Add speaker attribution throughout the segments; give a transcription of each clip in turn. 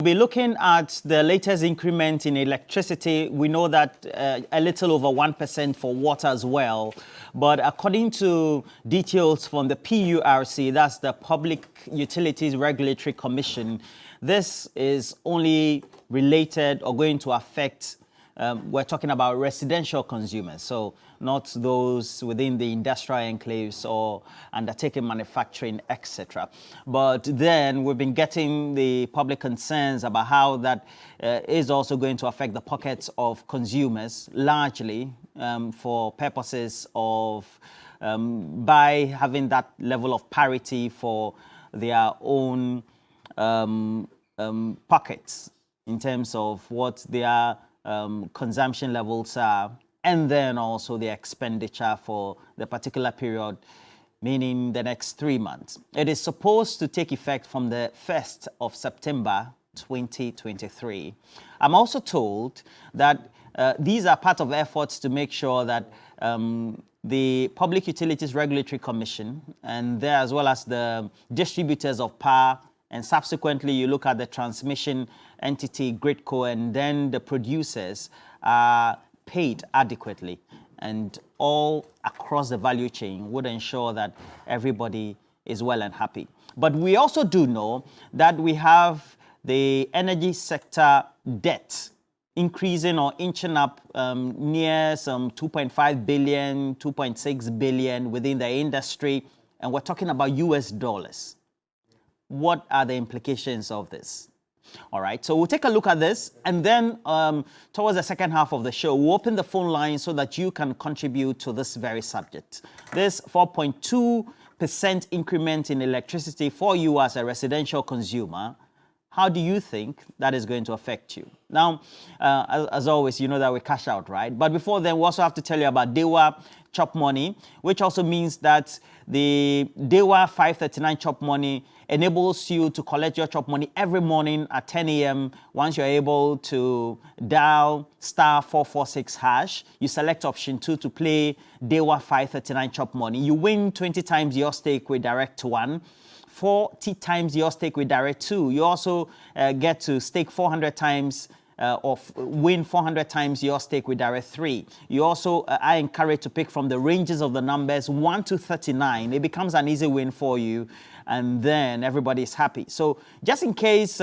Speaker 1: We'll be looking at the latest increment in electricity. We know that a little over 1% for water as well. But according to details from the PURC, that's the Public Utilities Regulatory Commission, this is only related or going to affect, we're talking about residential consumers, so not those within the industrial enclaves or undertaking manufacturing, etc. But then we've been getting the public concerns about how that is also going to affect the pockets of consumers, largely for purposes of by having that level of parity for their own pockets in terms of what their consumption levels are, and then also the expenditure for the particular period, meaning the next 3 months. It is supposed to take effect from the 1st of September 2023. I'm also told that these are part of efforts to make sure that the Public Utilities Regulatory Commission and there, as well as the distributors of power, and subsequently you look at the transmission entity, Gridco, and then the producers are paid adequately, and all across the value chain would ensure that everybody is well and happy. But we also do know that we have the energy sector debt increasing or inching up near some 2.5 billion, 2.6 billion within the industry, and we're talking about US dollars. What are the implications of this? All right, so we'll take a look at this, and then towards the second half of the show, we'll open the phone line so that you can contribute to this very subject. This 4.2% increment in electricity for you as a residential consumer, how do you think that is going to affect you? Now, as always, you know that we cash out, right? But before then, we also have to tell you about Dewa Chop Money, which also means that the Dewa 539 Chop Money enables you to collect your chop money every morning at 10 a.m. Once you're able to dial *446#, you select option 2 to play Dewa 539 Chop Money. You win 20 times your stake with Direct 1, 40 times your stake with Direct 2. You also get to stake 400 times or win 400 times your stake with Direct 3. You also are encouraged to pick from the ranges of the numbers 1 to 39. It becomes an easy win for you, and then everybody is happy. So just in case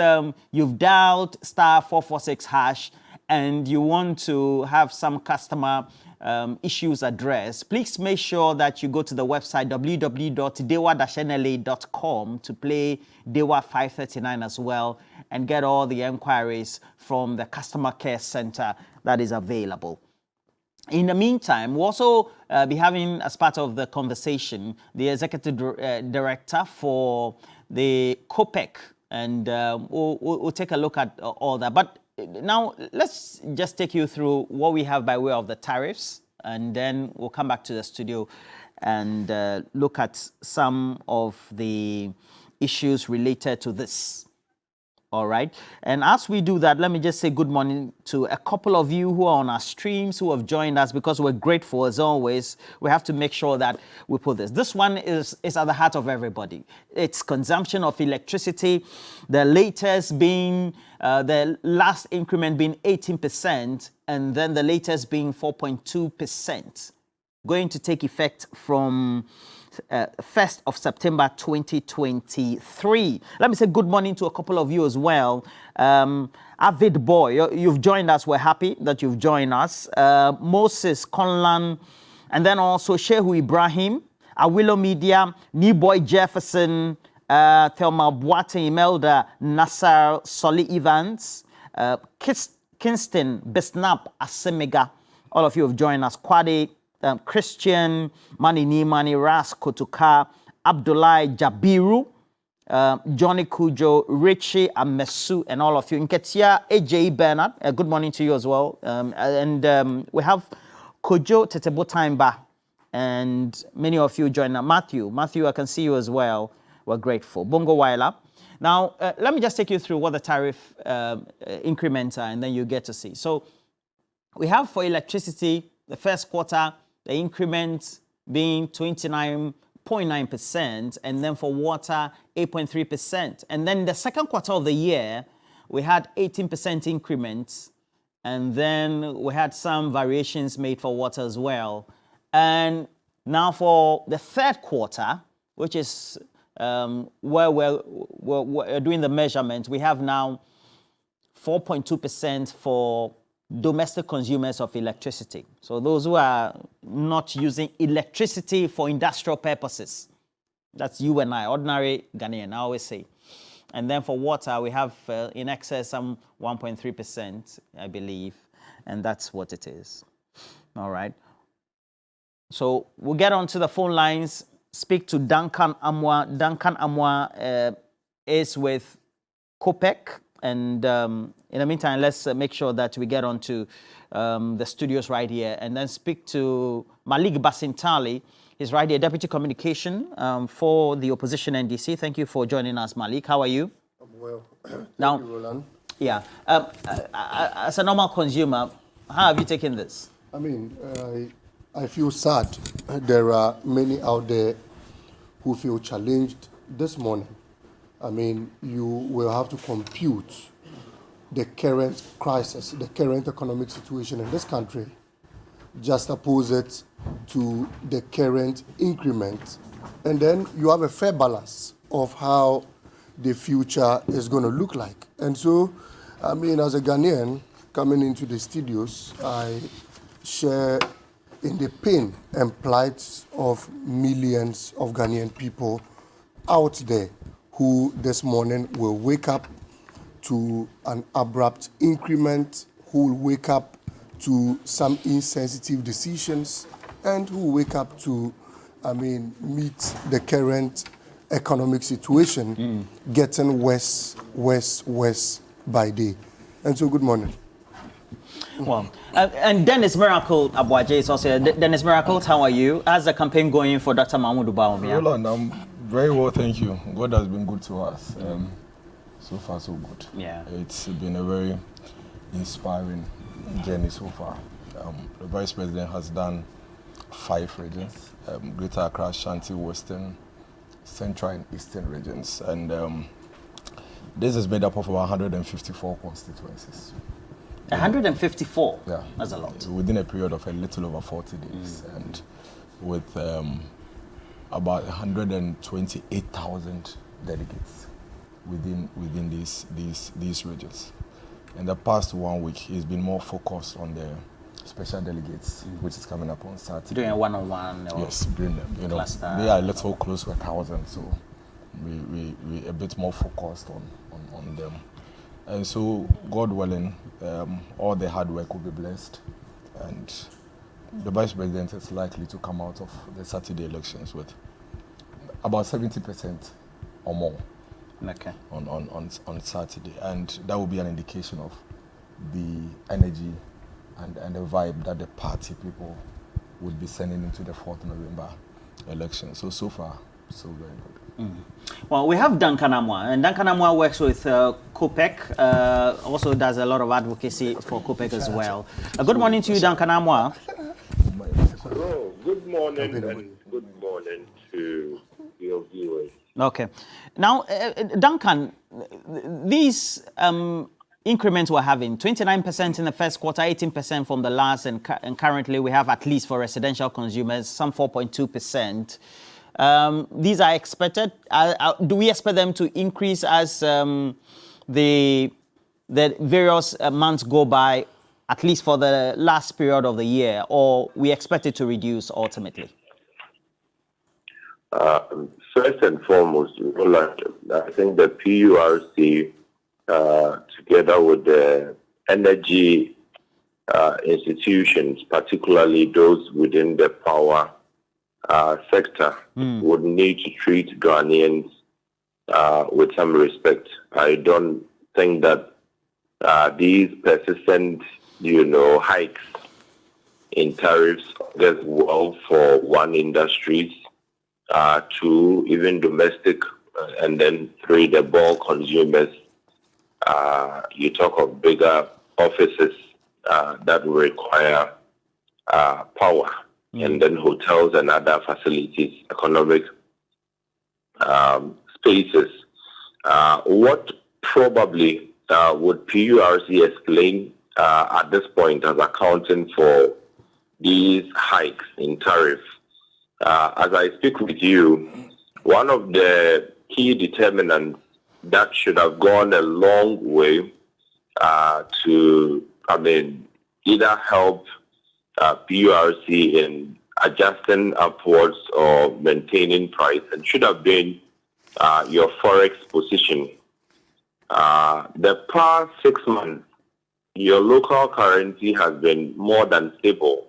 Speaker 1: you've dialed *446# and you want to have some customer issues addressed, please make sure that you go to the website www.dewa-nla.com to play Dewa 539 as well, and get all the enquiries from the customer care center that is available. In the meantime, we'll also be having, as part of the conversation, the executive director for the COPEC, and we'll take a look at all that. But now, let's just take you through what we have by way of the tariffs, and then we'll come back to the studio and look at some of the issues related to this. All right. And as we do that, let me just say good morning to a couple of you who are on our streams, who have joined us, because we're grateful as always. We have to make sure that we put this. This one is at the heart of everybody. It's consumption of electricity. The latest being, the last increment being 18%, and then the latest being 4.2%. Going to take effect from 1st of September 2023. Let me say good morning to a couple of you as well. Avid Boy, you've joined us. We're happy that you've joined us. Moses Conlan, and then also Shehu Ibrahim, Awilo Media, New Boy Jefferson, Thelma Boate, Imelda Nassar, Solly Evans, Kinston Besnap Asemega. All of you have joined us. Kwade, Christian, Mani Nimani, Ras Kotuka, Abdullah Jabiru, Johnny Kujo, Richie Amesu, and all of you. Nketia AJ Bernard, good morning to you as well. We have Kojo Tetebotaimba, and many of you join us. Matthew, I can see you as well. We're grateful. Bongo Waila. Now, let me just take you through what the tariff increments are, and then you get to see. So we have for electricity, the first quarter, the increment being 29.9%, and then for water, 8.3%. And then the second quarter of the year, we had 18% increments, and then we had some variations made for water as well. And now for the third quarter, which is where we're doing the measurement, we have now 4.2% for domestic consumers of electricity. So those who are not using electricity for industrial purposes. That's you and I, ordinary Ghanaian, I always say. And then for water, we have in excess some 1.3%, I believe. And that's what it is. All right. So we'll get onto the phone lines, speak to Duncan Amwa. Duncan Amwa is with COPEC. And in the meantime, let's make sure that we get onto the studios right here and then speak to Malik Basintali. He's right here, Deputy Communication for the opposition NDC. Thank you for joining us, Malik. How are you?
Speaker 2: I'm well.
Speaker 1: Now,
Speaker 2: Thank you, Roland.
Speaker 1: Yeah. As a normal consumer, how have you taken this?
Speaker 2: I mean, I feel sad. There are many out there who feel challenged this morning. I mean, you will have to compute the current crisis, the current economic situation in this country, just oppose it to the current increment, and then you have a fair balance of how the future is going to look like. And so, I mean, as a Ghanaian coming into the studios, I share in the pain and plight of millions of Ghanaian people out there who this morning will wake up to an abrupt increment, who will wake up to some insensitive decisions, and who will wake up to, I mean, meet the current economic situation getting worse by day. And so, good morning.
Speaker 1: Well, and Dennis Miracle Abuaje is also here. Dennis Miracle, how are you? How's the campaign going for Dr. Mahmoud Bawumia?
Speaker 3: Roland, I'm very well, thank you. God has been good to us. So far, so good.
Speaker 1: Yeah.
Speaker 3: It's been a very inspiring journey so far. The Vice President has done 5 regions, Greater Accra, Ashanti, Western, Central and Eastern regions. And this is made up of about 154 constituencies.
Speaker 1: 154?
Speaker 3: Yeah.
Speaker 1: That's a lot.
Speaker 3: Within a period of a little over 40 days. And with about 128,000 delegates within these regions. In the past 1 week, he's been more focused on the special delegates, which is coming up on Saturday.
Speaker 1: Doing a one-on-one?
Speaker 3: Yes, bring them. You know,
Speaker 1: cluster.
Speaker 3: they are a little close to 1,000, so we a bit more focused on them. And so, God willing, all the hard work will be blessed, and the Vice President is likely to come out of the Saturday elections with about 70% or more.
Speaker 1: Okay.
Speaker 3: On Saturday, and that will be an indication of the energy and the vibe that the party people would be sending into the 4th November election. So far, so very good.
Speaker 1: Well, we have Duncan Amwa, and Duncan Amwa works with COPEC, also does a lot of advocacy for COPEC as well. Good morning to you, Duncan Amwa.
Speaker 4: Hello, good morning, and good morning to your viewers.
Speaker 1: Okay. Now, Duncan, these increments we're having, 29% in the first quarter, 18% from the last, and currently we have, at least for residential consumers, some 4.2%. These are expected. Do we expect them to increase as the various months go by, at least for the last period of the year, or we expect it to reduce ultimately?
Speaker 4: First and foremost, Roland, I think the PURC, together with the energy institutions, particularly those within the power sector, would need to treat Ghanaians with some respect. I don't think that these persistent, hikes in tariffs get well for one industries, 2, even domestic, and then 3, the bulk consumers. You talk of bigger offices that will require power, and then hotels and other facilities, economic spaces. What probably would PURC explain at this point as accounting for these hikes in tariff? As I speak with you, one of the key determinants that should have gone a long way to, either help PURC in adjusting upwards or maintaining price, and should have been your forex position. The past 6 months, your local currency has been more than stable.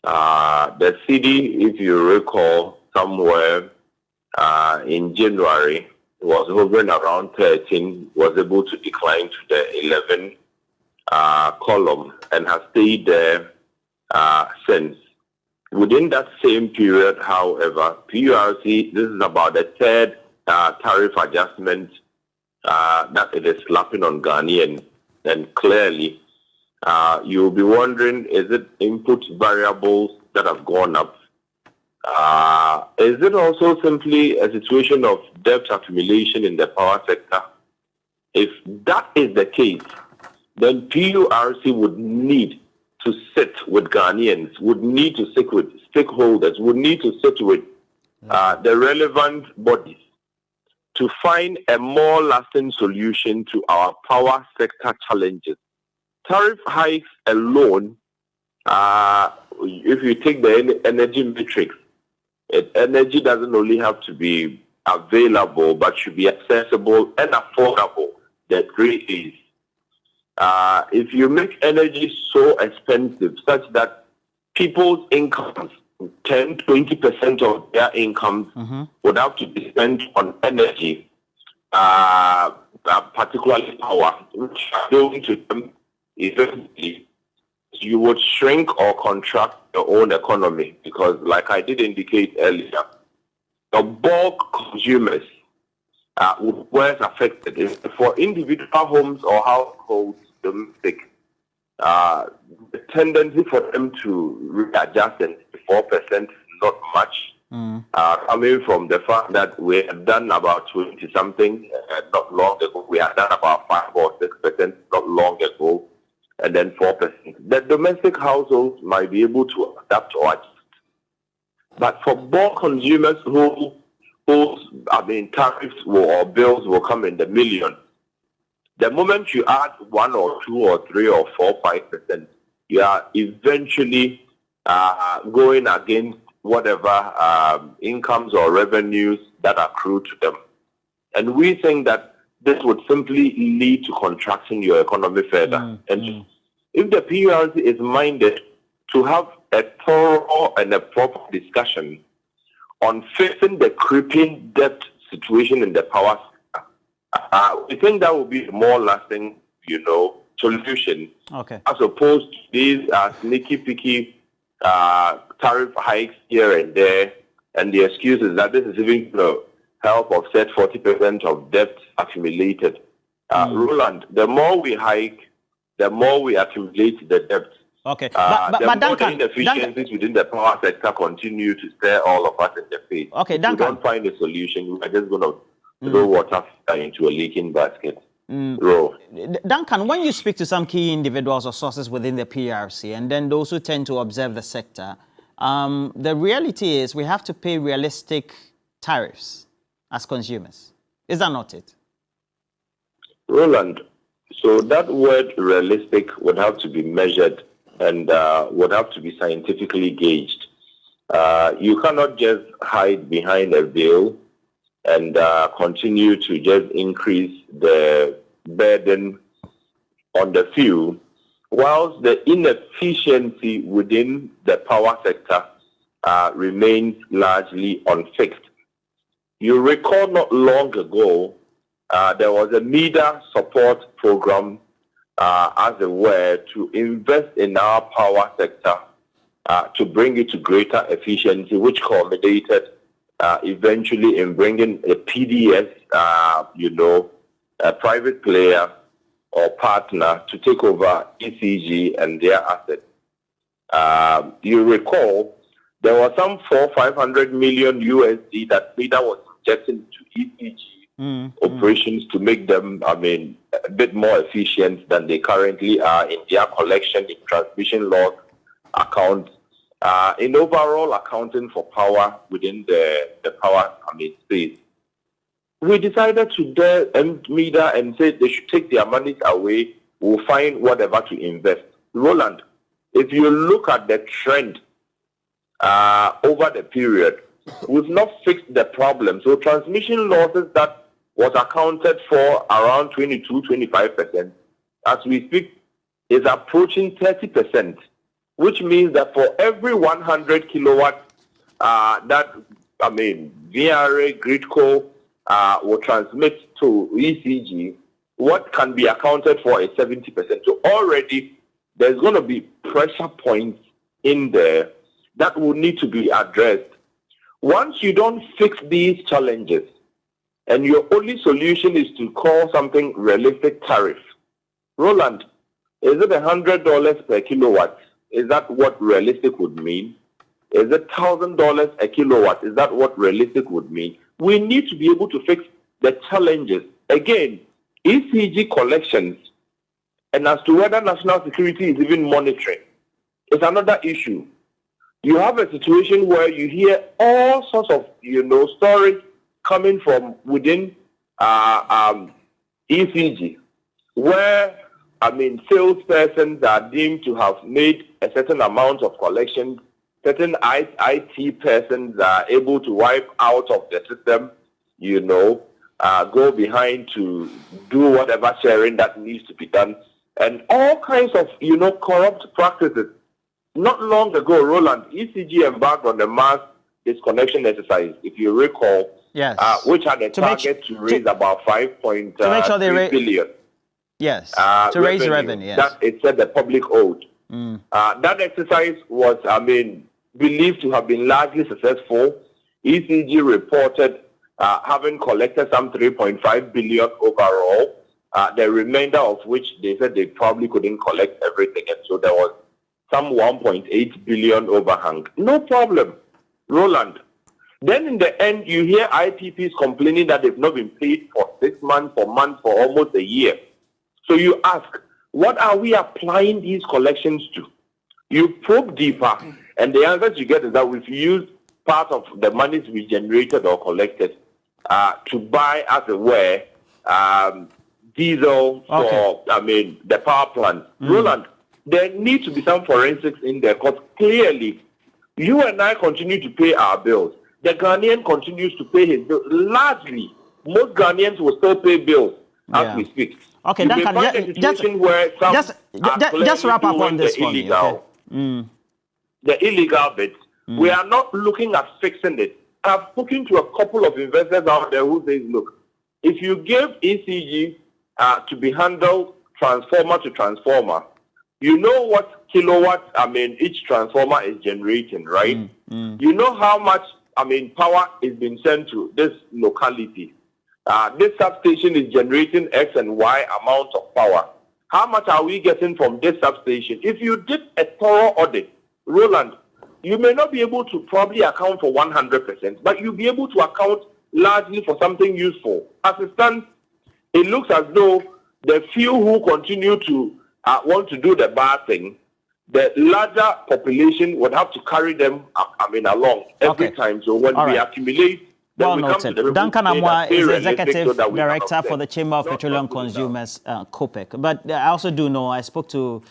Speaker 4: The CD, if you recall, somewhere in January, was hovering around 13, was able to decline to the 11 column, and has stayed there since. Within that same period, however, PURC, this is about the third tariff adjustment that it is slapping on Ghanaians. And clearly, you'll be wondering, is it input variables that have gone up? Is it also simply a situation of debt accumulation in the power sector? If that is the case, then PURC would need to sit with Ghanaians, would need to sit with stakeholders, would need to sit with the relevant bodies to find a more lasting solution to our power sector challenges. Tariff hikes alone, if you take the energy matrix, energy doesn't only have to be available, but should be accessible and affordable. The three is. If you make energy so expensive such that people's incomes, 10-20% of their incomes would have to be spent on energy, particularly power, which are going to them eventually, you would shrink or contract your own economy, because like I did indicate earlier, the bulk consumers were affected. For individual homes or households, domestic, the tendency for them to readjust and 4% is not much. Coming from the fact that we had done about 20 something not long ago, we had done about 5 or 6% not long ago, and then 4%. The domestic households might be able to adapt or adjust. But for bulk consumers whose tariffs or bills will come in the millions, the moment you add 1 or 2 or 3 or 4, 5%, you are eventually going against whatever incomes or revenues that accrue to them. And we think that this would simply lead to contracting your economy further. And if the PURC is minded to have a thorough and a proper discussion on fixing the creeping debt situation in the power sector, we think that would be a more lasting, solution, as opposed to these sneaky, picky tariff hikes here and there, and the excuse is that this is even help offset 40% of debt accumulated. Roland, the more we hike, the more we accumulate the debt.
Speaker 1: Okay,
Speaker 4: but
Speaker 1: Duncan,
Speaker 4: the inefficiencies within the power sector continue to stare all of us in the face.
Speaker 1: Okay,
Speaker 4: if
Speaker 1: Duncan,
Speaker 4: we don't find a solution, we're just going to throw water into a leaking basket.
Speaker 1: Duncan, when you speak to some key individuals or sources within the PRC, and then those who tend to observe the sector, the reality is we have to pay realistic tariffs as consumers. Is that not it?
Speaker 4: Roland, so that word realistic would have to be measured and would have to be scientifically gauged. You cannot just hide behind a veil and continue to just increase the burden on the few, whilst the inefficiency within the power sector remains largely unfixed. You recall not long ago, there was a media support program, as it were, to invest in our power sector to bring it to greater efficiency, which culminated eventually in bringing a PDS, a private player or partner to take over ECG and their assets. You recall, there was some $400-500 million USD that MEDA was injecting into ECG operations to make them, I mean, a bit more efficient than they currently are in their collection, in transmission log accounts, in overall accounting for power within the power, I mean, space. We decided to meter and say they should take their monies away. We'll find whatever to invest. Roland, if you look at the trend over the period, we've not fixed the problem. So transmission losses that was accounted for around 22-25%, as we speak, is approaching 30%, which means that for every 100 kilowatt that, I mean, VRA, Gridco will transmit to ECG, what can be accounted for is 70%. So already there's going to be pressure points in there that will need to be addressed. Once you don't fix these challenges, and your only solution is to call something realistic tariff, Roland, is it $100 per kilowatt? Is that what realistic would mean? Is it $1,000 a kilowatt? Is that what realistic would mean? We need to be able to fix the challenges. Again, ECG collections, and as to whether national security is even monitoring, is another issue. You have a situation where you hear all sorts of, stories coming from within ECG, where, I mean, salespersons are deemed to have made a certain amount of collections. Certain IT persons are able to wipe out of the system, go behind to do whatever sharing that needs to be done, and all kinds of, corrupt practices. Not long ago, Roland, ECG embarked on the mass disconnection exercise, if you recall,
Speaker 1: yes,
Speaker 4: which had a target to raise about 5.3 billion.
Speaker 1: Yes, to raise revenue, yes.
Speaker 4: That it said the public owed. That exercise was, believed to have been largely successful. ECG reported having collected some 3.5 billion overall, the remainder of which they said they probably couldn't collect everything, and so there was some 1.8 billion overhang. No problem, Roland. Then in the end, you hear IPPs complaining that they've not been paid for 6 months, for months, for almost a year. So you ask, what are we applying these collections to? You probe deeper, and the answer you get is that we've used part of the monies we generated or collected to buy, as it were, diesel for, the power plant. Roland, there needs to be some forensics in there, because clearly, you and I continue to pay our bills. The Ghanaian continues to pay his bills. Largely, most Ghanaians will still pay bills as we speak.
Speaker 1: Okay,
Speaker 4: you may find a situation where some
Speaker 1: just wrap up on this one.
Speaker 4: The illegal bits. We are not looking at fixing it. I've spoken to a couple of investors out there who say, look, if you give ECG to be handled transformer to transformer, you know what kilowatt, each transformer is generating, right? You know how much, power is being sent to this locality. This substation is generating X and Y amount of power. How much are we getting from this substation? If you did a thorough audit, Roland, you may not be able to probably account for 100%, but you'll be able to account largely for something useful. As it stands, it looks as though the few who continue to want to do the bad thing, the larger population would have to carry them, along every time. So when we accumulate,
Speaker 1: well noted. Duncan Amwa is the Executive Director for the Chamber of Petroleum Consumers, COPEC. But I also do know, I spoke to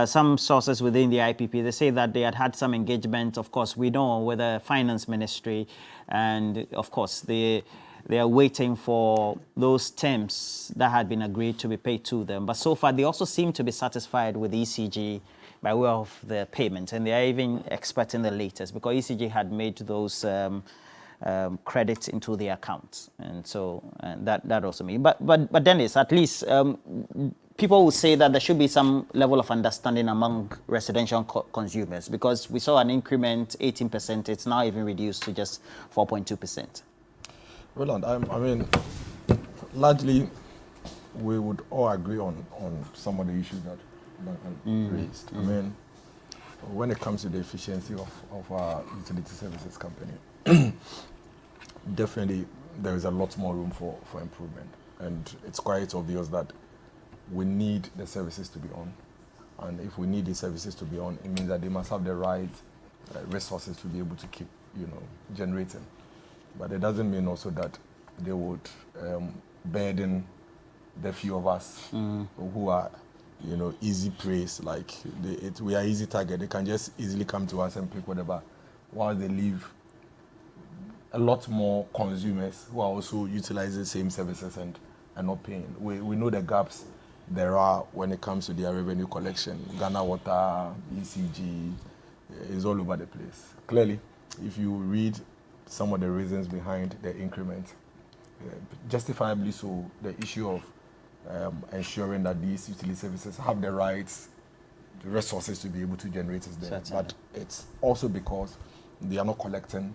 Speaker 1: some sources within the IPP. They say that they had some engagement, of course, we know, with the Finance Ministry. And, of course, they are waiting for those terms that had been agreed to be paid to them. But so far, they also seem to be satisfied with ECG by way of the payment. And they are even expecting the latest, because ECG had made those credits into the accounts, and so that also means. But Dennis, at least people will say that there should be some level of understanding among residential consumers, because we saw an increment 18%. It's now even reduced to just 4.2%.
Speaker 3: Roland, largely we would all agree on some of the issues that Duncan raised. When it comes to the efficiency of our utility services company, definitely there is a lot more room for improvement. And it's quite obvious that we need the services to be on. And if we need the services to be on, it means that they must have the right resources to be able to keep, generating. But it doesn't mean also that they would burden the few of us who are, easy praise. Like we are easy target. They can just easily come to us and pick whatever, while they leave a lot more consumers who are also utilizing the same services and not paying. We know the gaps there are when it comes to their revenue collection. Ghana Water, ECG, is all over the place. Clearly, if you read some of the reasons behind the increment, justifiably so, the issue of ensuring that these utility services have the rights, the resources to be able to generate is there.
Speaker 1: Certainly.
Speaker 3: But it's also because they are not collecting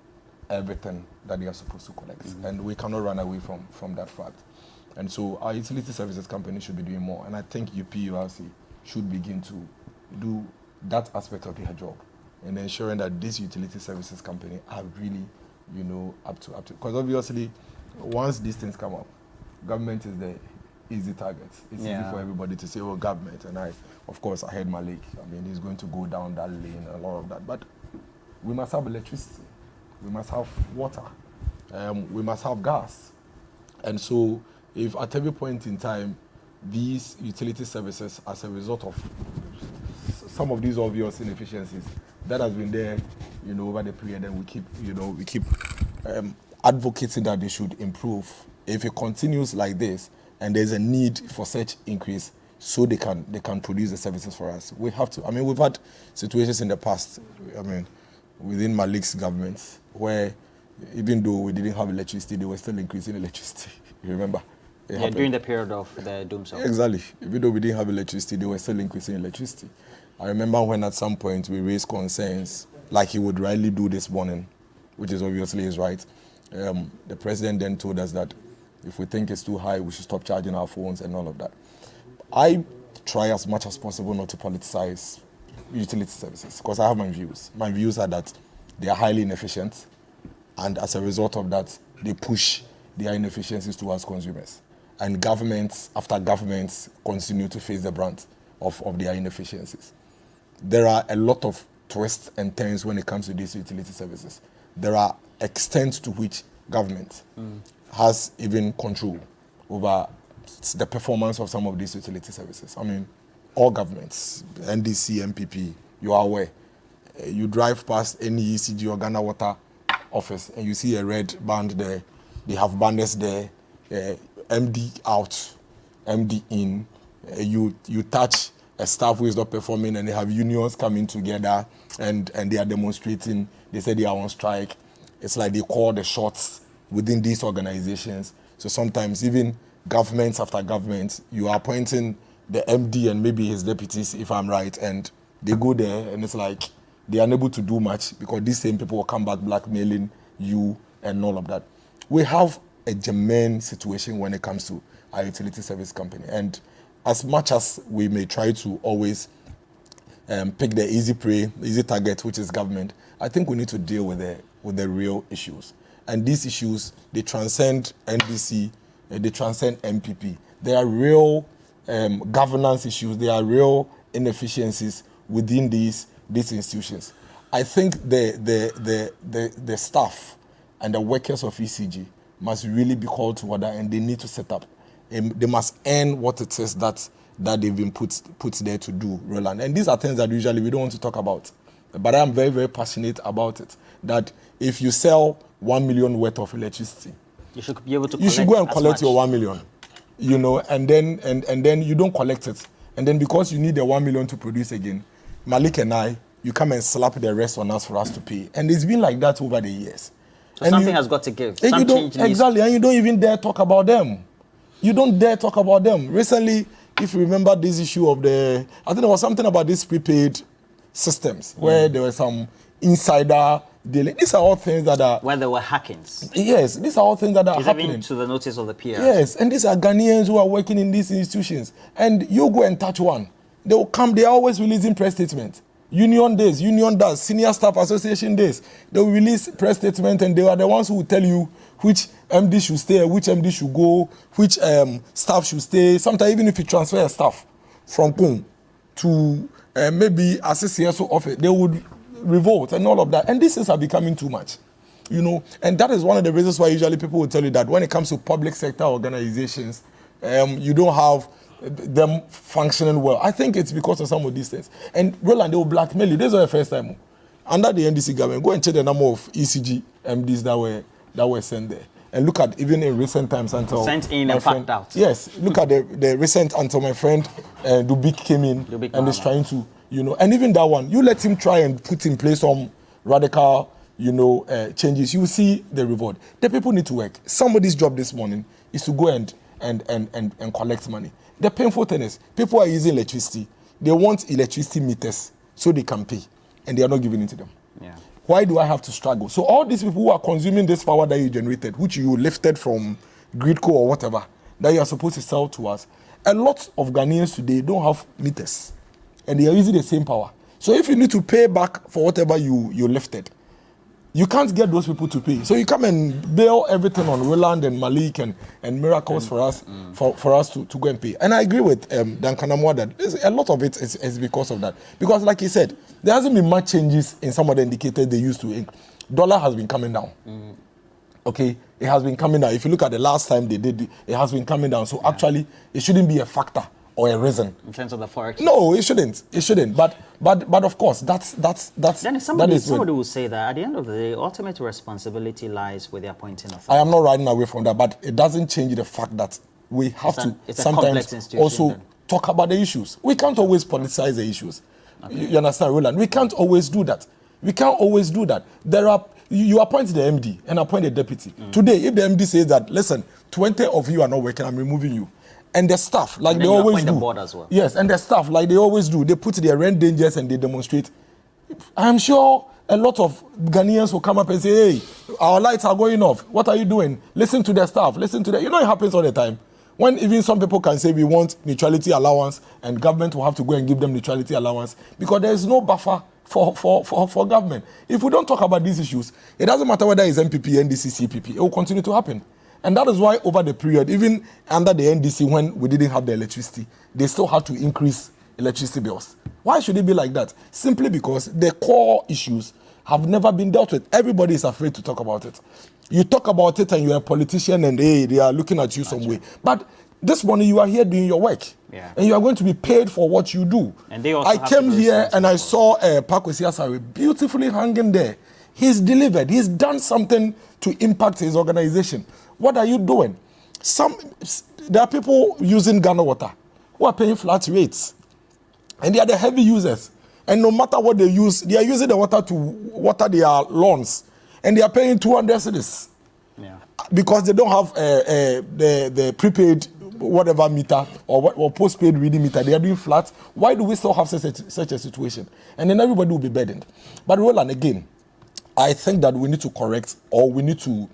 Speaker 3: everything that they are supposed to collect. And we cannot run away from that fact. And so our utility services company should be doing more. And I think UPURC should begin to do that aspect of their job and ensuring that this utility services company are really, up to. Because obviously, once these things come up, government is the easy target. It's easy for everybody to say, oh, government. And I heard Malik. He's going to go down that lane, a lot of that. But we must have electricity. We must have water. We must have gas. And so, if at every point in time, these utility services, as a result of some of these obvious inefficiencies that has been there, over the period, and we keep advocating that they should improve. If it continues like this, and there's a need for such increase, so they can produce the services for us, we have to. We've had situations in the past. Within Malik's government, where even though we didn't have electricity, they were still increasing electricity. You remember?
Speaker 1: During the period of the doom zone.
Speaker 3: Exactly. Even though we didn't have electricity, they were still increasing electricity. I remember when at some point we raised concerns, like he would rightly do this morning, which is obviously his right. The president then told us that if we think it's too high, we should stop charging our phones and all of that. I try as much as possible not to politicize utility services because I have my views. My views are that they are highly inefficient, and as a result of that, they push their inefficiencies towards consumers. And governments after governments continue to face the brunt of their inefficiencies. There are a lot of twists and turns when it comes to these utility services. There are extents to which government has even control over the performance of some of these utility services. All governments, NDC, MPP, you are aware. You drive past any ECG or Ghana Water office and you see a red band there. They have banners there, MD out, MD in. You touch a staff who is not performing and they have unions coming together and they are demonstrating. They say they are on strike. It's like they call the shots within these organizations. So sometimes even governments after governments, you are appointing the MD and maybe his deputies, if I'm right, and they go there and it's like they are unable to do much because these same people will come back blackmailing you and all of that. We have a germane situation when it comes to our utility service company. And as much as we may try to always pick the easy prey, easy target, which is government, I think we need to deal with the real issues. And these issues, they transcend NDC, they transcend MPP. There are real governance issues, there are real inefficiencies within these institutions. I think the staff and the workers of ECG must really be called to order, and they need to set up. They must earn what it is that they've been put there to do, Roland. And these are things that usually we don't want to talk about. But I'm very, very passionate about it. That if you sell 1 million worth of electricity,
Speaker 1: you should be able to.
Speaker 3: You should go and collect your 1 million, and then you don't collect it, and then because you need the 1 million to produce again, Malik and I, you come and slap the rest on us for us to pay, and it's been like that over the years.
Speaker 1: So something has got to give.
Speaker 3: And you don't even dare talk about them. You don't dare talk about them. Recently, if you remember this issue of I think there was something about these prepaid systems where there was some insider dealing. These are all things that are...
Speaker 1: Where there were hackings.
Speaker 3: Yes, these are all things that are happening.
Speaker 1: Even to the notice of the peers.
Speaker 3: Yes, and these are Ghanaians who are working in these institutions. And you go and touch one. They will come, they are always releasing press statements. Union days, union does, senior staff association days. They will release press statement and they are the ones who will tell you which MD should stay, which MD should go, which staff should stay. Sometimes even if you transfer a staff from Kung to maybe assist office, they would revolt and all of that. And these things are becoming too much. You know, and that is one of the reasons why usually people will tell you that when it comes to public sector organizations, you don't have them functioning well. I think it's because of some of these things. And Roland, they will blackmail you. This is not the first time. Under the NDC government, go and check the number of ECG MDs that were sent there. And look at, even in recent times until...
Speaker 1: Sent in and packed out.
Speaker 3: Yes, look at the recent until my friend Dubik came in and is trying to, you know, and even that one, you let him try and put in place some radical, you know, changes, you will see the reward. The people need to work. Somebody's job this morning is to go and collect money. The painful thing is, people are using electricity. They want electricity meters so they can pay, and they are not giving it to them.
Speaker 1: Yeah.
Speaker 3: Why do I have to struggle? So all these people who are consuming this power that you generated, which you lifted from Gridco or whatever, that you are supposed to sell to us, a lot of Ghanaians today don't have meters, and they are using the same power. So if you need to pay back for whatever you lifted, you can't get those people to pay. So you come and bail everything on Roland and Malik and Miracles for us for us to go and pay. And I agree with Duncan Amwa that a lot of it is because of that. Because like he said, there hasn't been much changes in some of the indicators they used to. Dollar has been coming down. Okay, it has been coming down. If you look at the last time they did, it has been coming down. So actually, it shouldn't be a factor or a reason.
Speaker 1: In terms of the forex?
Speaker 3: No, it shouldn't. It shouldn't. But of course, that's
Speaker 1: then somebody will say that at the end of the day, ultimate responsibility lies with the appointing authority.
Speaker 3: I am not riding away from that, but it doesn't change the fact that we have to sometimes also talk about the issues. We can't always politicize the issues. Okay. You understand, Roland? We can't always do that. We can't always do that. You appoint the MD and appoint the deputy. Today, if the MD says that, listen, 20 of you are not working, I'm removing you. And the staff, like they always do.
Speaker 1: The board as well.
Speaker 3: Yes, and the staff, like they always do, they put their rent dangers and they demonstrate. I'm sure a lot of Ghanaians will come up and say, hey, our lights are going off. What are you doing? Listen to the staff. Listen to the... You know, it happens all the time. When even some people can say we want neutrality allowance and government will have to go and give them neutrality allowance because there is no buffer for government. If we don't talk about these issues, it doesn't matter whether it's MPP, NDC, CPP. It will continue to happen. And that is why over the period, even under the NDC, when we didn't have the electricity, they still had to increase electricity bills. Why should it be like that? Simply because the core issues have never been dealt with. Everybody is afraid to talk about it. You talk about it and you're a politician and they are looking at you some way. But this morning you are here doing your work. Yeah. And you are going to be paid for what you do.
Speaker 1: And they also
Speaker 3: I came here and I saw Pakwesi Asare beautifully hanging there. He's delivered. He's done something to impact his organization. What are you doing? There are people using Ghana water who are paying flat rates. And they are the heavy users. And no matter what they use, they are using the water to water their lawns. And they are paying 200 cedis. Yeah. Because they don't have the prepaid whatever meter or postpaid reading meter. They are doing flat. Why do we still have such a situation? And then everybody will be burdened. But Roland, again, I think that we need to correct, or we need to,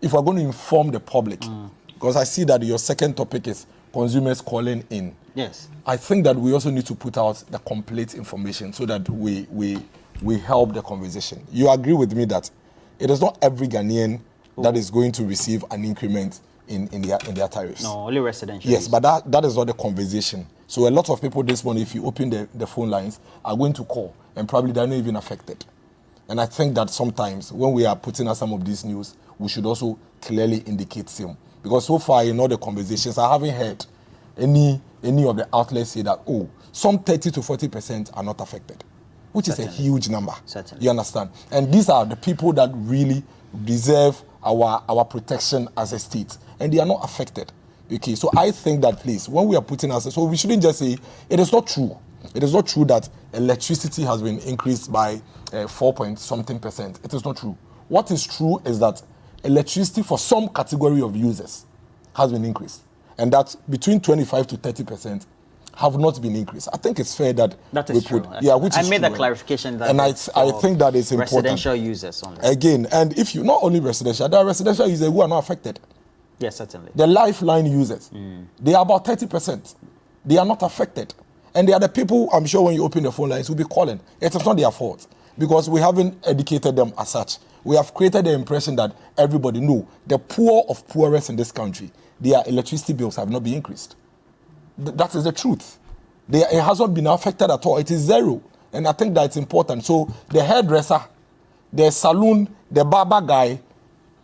Speaker 3: if we're going to inform the public, because I see that your second topic is consumers calling in.
Speaker 1: Yes.
Speaker 3: I think that we also need to put out the complete information so that we help the conversation. You agree with me that it is not every Ghanaian that is going to receive an increment in their tariffs.
Speaker 1: No, only residential.
Speaker 3: Yes, but that is not the conversation. So a lot of people this morning, if you open the phone lines, are going to call, and probably they're not even affected. And I think that sometimes when we are putting out some of these news, we should also clearly indicate them. Because so far in all the conversations, I haven't heard any of the outlets say that, oh, some 30 to 40% are not affected, which Certainly. Is a huge number.
Speaker 1: Certainly.
Speaker 3: You understand? And these are the people that really deserve our protection as a state, and they are not affected. Okay, so I think that, please, when we are putting us, so we shouldn't just say it is not true. It is not true that electricity has been increased by 4.something%. It is not true. What is true is that electricity for some category of users has been increased, and that between 25 to 30% have not been increased. I think it's fair that
Speaker 1: is true.
Speaker 3: Which
Speaker 1: I
Speaker 3: is
Speaker 1: made
Speaker 3: true,
Speaker 1: that clarification. That
Speaker 3: and I think that is important.
Speaker 1: Residential users only.
Speaker 3: Again, and if you not only residential, there are residential users who are not affected.
Speaker 1: Yes, certainly.
Speaker 3: The lifeline users, they are about 30%. They are not affected. And they are the people, I'm sure when you open the phone lines, will be calling. It is not their fault because we haven't educated them as such. We have created the impression that everybody know the poor of poorest in this country, their electricity bills have not been increased. That is the truth. It has not been affected at all. It is zero. And I think that's important. So the hairdresser, the saloon, the barber guy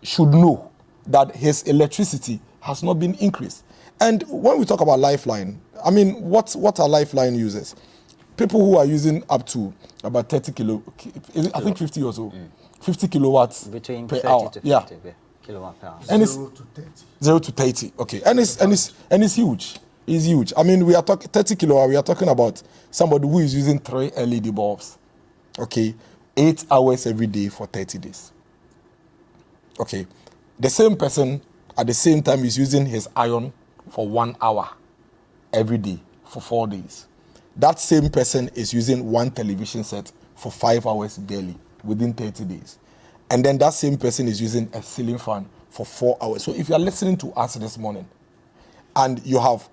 Speaker 3: should know that his electricity has not been increased. And when we talk about Lifeline, I mean, what are Lifeline users? People who are using up to about 30 kilo, I think 50 or so, 50 kilowatts
Speaker 1: between
Speaker 3: per
Speaker 1: 30
Speaker 3: hour.
Speaker 1: to 50
Speaker 3: yeah.
Speaker 1: kilowatt per hour.
Speaker 3: And it's
Speaker 2: 0 to 30.
Speaker 3: 0 to 30. Okay. And it's huge. It's huge. I mean, we are talking 30 kilowatt. We are talking about somebody who is using 3 LED bulbs. Okay. 8 hours every day for 30 days. Okay. The same person at the same time is using his iron for 1 hour every day for 4 days. That same person is using 1 television set for 5 hours daily within 30 days. And then that same person is using a ceiling fan for 4 hours. So if you are listening to us this morning and you have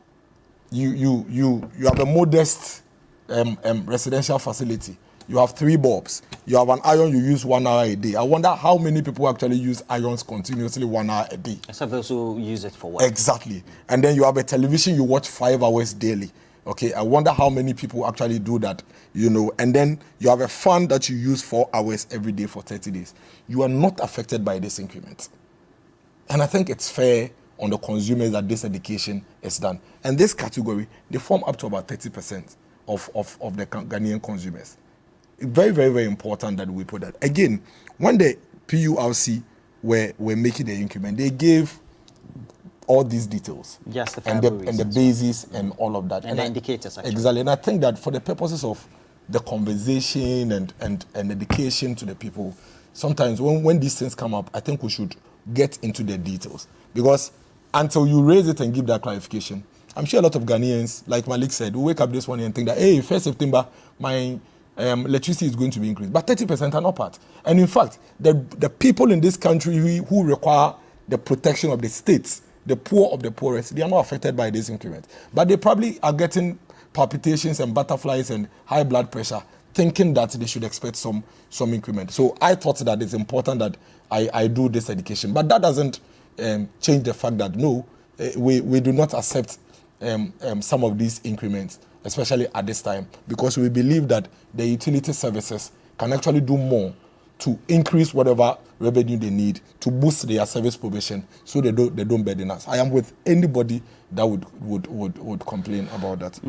Speaker 3: a modest residential facility, you have 3 bulbs, you have an iron you use 1 hour a day. I wonder how many people actually use irons continuously 1 hour a day.
Speaker 1: Except those who use it for work.
Speaker 3: Exactly. And then you have a television you watch 5 hours daily. Okay, I wonder how many people actually do that, and then you have a fan that you use 4 hours every day for 30 days. You are not affected by this increment. And I think it's fair on the consumers that this education is done. And this category, they form up to about 30% of the Ghanaian consumers. Very, very, very important that we put that. Again, when the PURC were making the increment, they gave all these details and the basis and all of that.
Speaker 1: And the indicators, actually.
Speaker 3: Exactly. And I think that for the purposes of the conversation and education to the people, sometimes when these things come up, I think we should get into the details. Because until you raise it and give that clarification, I'm sure a lot of Ghanaians, like Malik said, will wake up this morning and think that, hey, 1st September, my electricity is going to be increased. But 30% are not part. And in fact, the people in this country who require the protection of the states, the poor of the poorest, they are not affected by this increment. But they probably are getting palpitations and butterflies and high blood pressure, thinking that they should expect some increment. So I thought that it's important that I do this education. But that doesn't change the fact that, no, we do not accept some of these increments, especially at this time, because we believe that the utility services can actually do more to increase whatever revenue they need to boost their service provision so they don't burden us. I am with anybody that would complain about that.